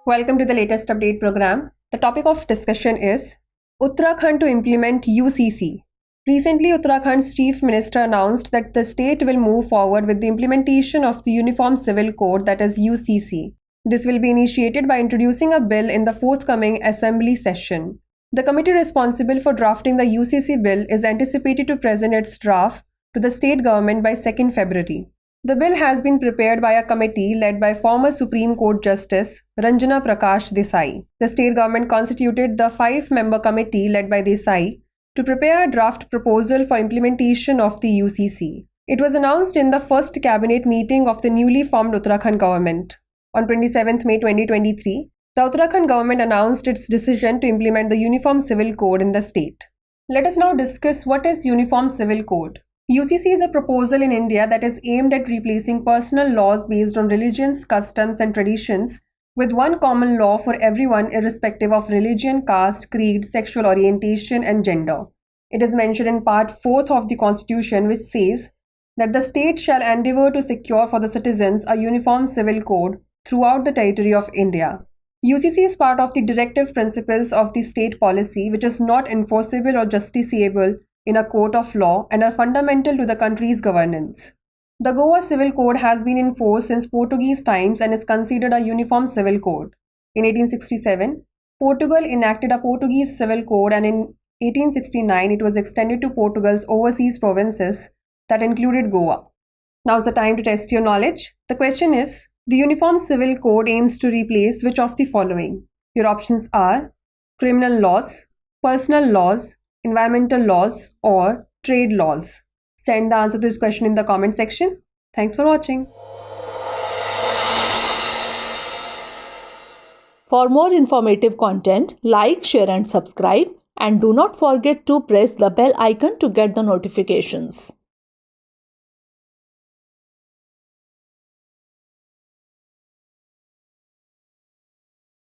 Welcome to the latest update program. The topic of discussion is Uttarakhand to implement UCC. Recently, Uttarakhand's Chief Minister announced that the state will move forward with the implementation of the Uniform Civil Code, that is UCC. This will be initiated by introducing a bill in the forthcoming assembly session. The committee responsible for drafting the UCC bill is anticipated to present its draft to the state government by 2nd February. The bill has been prepared by a committee led by former Supreme Court Justice Ranjana Prakash Desai. The state government constituted the 5-member committee led by Desai to prepare a draft proposal for implementation of the UCC. It was announced in the first cabinet meeting of the newly formed Uttarakhand government. On 27 May 2023, the Uttarakhand government announced its decision to implement the Uniform Civil Code in the state. Let us now discuss what is Uniform Civil Code. UCC is a proposal in India that is aimed at replacing personal laws based on religions, customs, and traditions with one common law for everyone irrespective of religion, caste, creed, sexual orientation, and gender. It is mentioned in Part 4 of the Constitution, which says that the state shall endeavour to secure for the citizens a uniform civil code throughout the territory of India. UCC is part of the directive principles of the state policy, which is not enforceable or justiciable in a court of law and are fundamental to the country's governance. The Goa Civil Code has been in force since Portuguese times and is considered a uniform civil code. In 1867, Portugal enacted a Portuguese Civil Code, and in 1869 it was extended to Portugal's overseas provinces that included Goa. Now's the time to test your knowledge. The question is, the Uniform Civil Code aims to replace which of the following? Your options are criminal laws, personal laws, environmental laws, or trade laws. Send the answer to this question in the comment section. Thanks for watching. For more informative content, like, share and subscribe, and do not forget to press the bell icon to get the notifications.